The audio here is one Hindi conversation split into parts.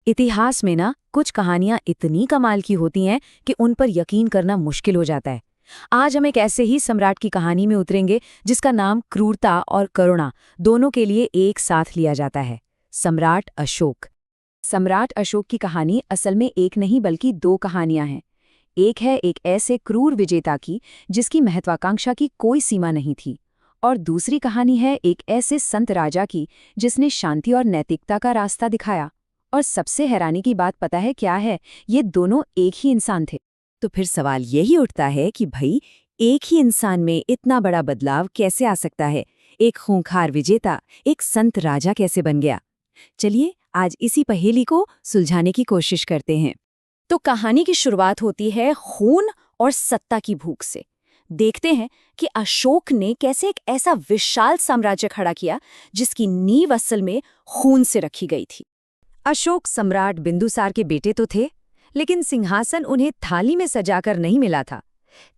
इतिहास में ना कुछ कहानियां इतनी कमाल की होती हैं कि उन पर यकीन करना मुश्किल हो जाता है। आज हम एक ऐसे ही सम्राट की कहानी में उतरेंगे जिसका नाम क्रूरता और करुणा दोनों के लिए एक साथ लिया जाता है। सम्राट अशोक। सम्राट अशोक की कहानी असल में एक नहीं बल्कि दो कहानियां हैं। एक है एक ऐसे क्रूर विजेता की जिसकी महत्वाकांक्षा की कोई सीमा नहीं थी, और दूसरी कहानी है एक ऐसे संत राजा की जिसने शांति और नैतिकता का रास्ता दिखाया। और सबसे हैरानी की बात पता है क्या है? ये दोनों एक ही इंसान थे। तो फिर सवाल यही उठता है कि भाई, एक ही इंसान में इतना बड़ा बदलाव कैसे आ सकता है? एक खूंखार विजेता एक संत राजा कैसे बन गया? चलिए आज इसी पहेली को सुलझाने की कोशिश करते हैं। तो कहानी की शुरुआत होती है खून और सत्ता की भूख से। देखते हैं कि अशोक ने कैसे एक ऐसा विशाल साम्राज्य खड़ा किया जिसकी नींव असल में खून से रखी गई थी। अशोक सम्राट बिंदुसार के बेटे तो थे, लेकिन सिंहासन उन्हें थाली में सजाकर नहीं मिला था।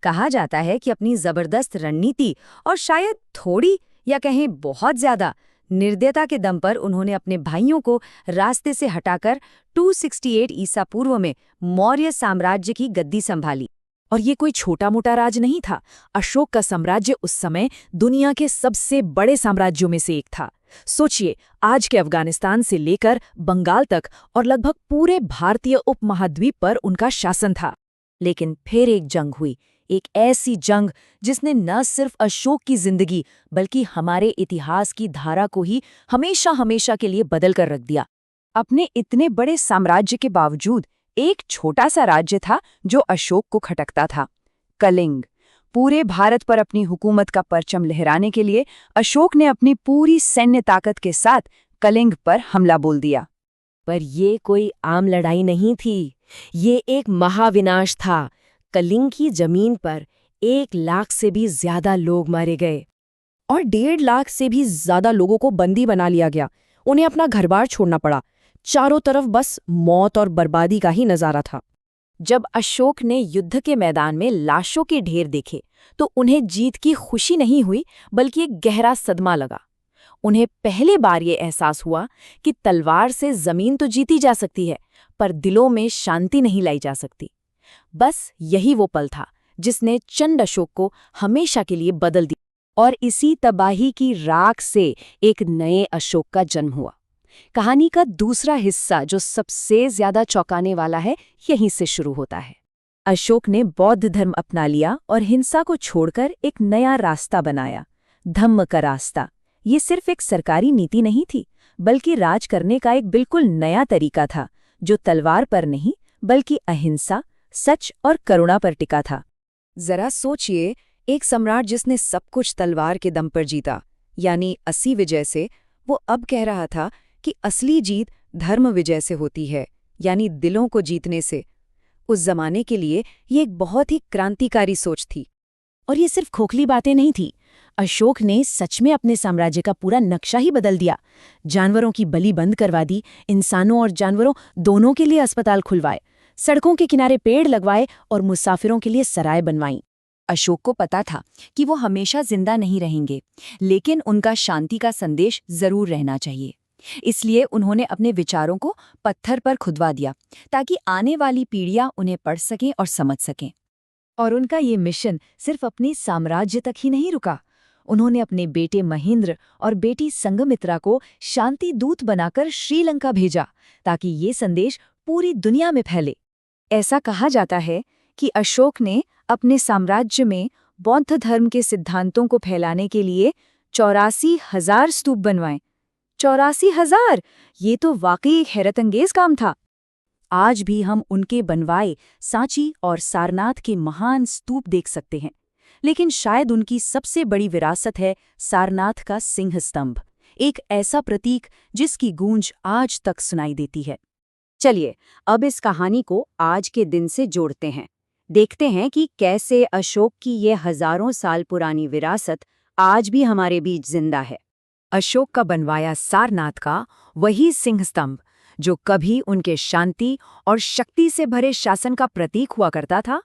कहा जाता है कि अपनी जबरदस्त रणनीति और शायद थोड़ी या कहें बहुत ज्यादा निर्दयता के दम पर उन्होंने अपने भाइयों को रास्ते से हटाकर 268 ईसा पूर्व में मौर्य साम्राज्य की गद्दी संभाली। और ये कोई छोटा मोटा राज नहीं था। अशोक का साम्राज्य उस समय दुनिया के सबसे बड़े साम्राज्यों में से एक था। सोचिए, आज के अफगानिस्तान से लेकर बंगाल तक और लगभग पूरे भारतीय उपमहाद्वीप पर उनका शासन था। लेकिन फिर एक जंग हुई, एक ऐसी जंग जिसने न सिर्फ अशोक की जिंदगी बल्कि हमारे इतिहास की धारा को ही हमेशा हमेशा के लिए बदल कर रख दिया। अपने इतने बड़े साम्राज्य के बावजूद एक छोटा सा राज्य था जो अशोक को खटकता था, कलिंग। पूरे भारत पर अपनी हुकूमत का परचम लहराने के लिए अशोक ने अपनी पूरी सैन्य ताकत के साथ कलिंग पर हमला बोल दिया। पर ये कोई आम लड़ाई नहीं थी, ये एक महाविनाश था। कलिंग की जमीन पर 1 लाख से भी ज्यादा लोग मारे गए और 1.5 लाख से भी ज्यादा लोगों को बंदी बना लिया गया। उन्हें अपना घरबार छोड़ना पड़ा। चारों तरफ बस मौत और बर्बादी का ही नजारा था। जब अशोक ने युद्ध के मैदान में लाशों के ढेर देखे तो उन्हें जीत की खुशी नहीं हुई बल्कि एक गहरा सदमा लगा। उन्हें पहली बार ये एहसास हुआ कि तलवार से जमीन तो जीती जा सकती है, पर दिलों में शांति नहीं लाई जा सकती। बस यही वो पल था जिसने चंड अशोक को हमेशा के लिए बदल दिया। और इसी तबाही की राख से एक नए अशोक का जन्म हुआ। कहानी का दूसरा हिस्सा जो सबसे ज्यादा चौंकाने वाला है, यहीं से शुरू होता है। अशोक ने बौद्ध धर्म अपना लिया और हिंसा को छोड़कर एक नया रास्ता बनाया, धम्म का रास्ता। ये सिर्फ एक सरकारी नीति नहीं थी, बल्कि राज करने का एक बिल्कुल नया तरीका था जो तलवार पर नहीं बल्कि अहिंसा, सच और करुणा पर टिका था। जरा सोचिए, एक सम्राट जिसने सब कुछ तलवार के दम पर जीता, यानी 80 विजय से, वो अब कह रहा था कि असली जीत धर्म विजय से होती है, यानी दिलों को जीतने से। उस जमाने के लिए ये एक बहुत ही क्रांतिकारी सोच थी। और ये सिर्फ खोखली बातें नहीं थी। अशोक ने सच में अपने साम्राज्य का पूरा नक्शा ही बदल दिया। जानवरों की बलि बंद करवा दी, इंसानों और जानवरों दोनों के लिए अस्पताल खुलवाए, सड़कों के किनारे पेड़ लगवाए और मुसाफिरों के लिए सराय बनवाई। अशोक को पता था कि वो हमेशा जिंदा नहीं रहेंगे, लेकिन उनका शांति का संदेश जरूर रहना चाहिए। इसलिए उन्होंने अपने विचारों को पत्थर पर खुदवा दिया ताकि आने वाली पीढ़ियां उन्हें पढ़ सकें और समझ सकें। और उनका ये मिशन सिर्फ अपने साम्राज्य तक ही नहीं रुका। उन्होंने अपने बेटे महेंद्र और बेटी संघमित्रा को शांति दूत बनाकर श्रीलंका भेजा ताकि ये संदेश पूरी दुनिया में फैले। ऐसा कहा जाता है कि अशोक ने अपने साम्राज्य में बौद्ध धर्म के सिद्धांतों को फैलाने के लिए 84,000 स्तूप बनवाए। 84,000! ये तो वाकई एक हैरतअंगेज काम था। आज भी हम उनके बनवाए सांची और सारनाथ के महान स्तूप देख सकते हैं, लेकिन शायद उनकी सबसे बड़ी विरासत है सारनाथ का सिंह स्तंभ, एक ऐसा प्रतीक जिसकी गूंज आज तक सुनाई देती है। चलिए अब इस कहानी को आज के दिन से जोड़ते हैं। देखते हैं कि कैसे अशोक की ये हजारों साल पुरानी विरासत आज भी हमारे बीच जिंदा है। अशोक का बनवाया सारनाथ का वही सिंह स्तंभ जो कभी उनके शांति और शक्ति से भरे शासन का प्रतीक हुआ करता था,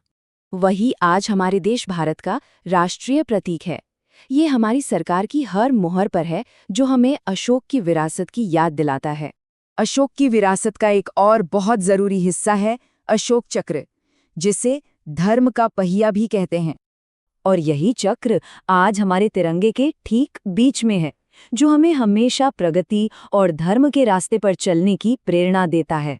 वही आज हमारे देश भारत का राष्ट्रीय प्रतीक है। ये हमारी सरकार की हर मुहर पर है जो हमें अशोक की विरासत की याद दिलाता है। अशोक की विरासत का एक और बहुत जरूरी हिस्सा है अशोक चक्र, जिसे धर्म का पहिया भी कहते हैं। और यही चक्र आज हमारे तिरंगे के ठीक बीच में है, जो हमें हमेशा प्रगति और धर्म के रास्ते पर चलने की प्रेरणा देता है।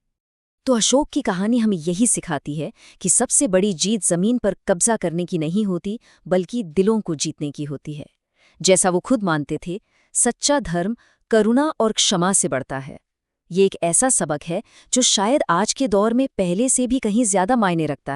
तो अशोक की कहानी हमें यही सिखाती है कि सबसे बड़ी जीत जमीन पर कब्जा करने की नहीं होती, बल्कि दिलों को जीतने की होती है। जैसा वो खुद मानते थे, सच्चा धर्म करुणा और क्षमा से बढ़ता है। ये एक ऐसा सबक है जो शायद आज के दौर में पहले से भी कहीं ज्यादा मायने रखता है।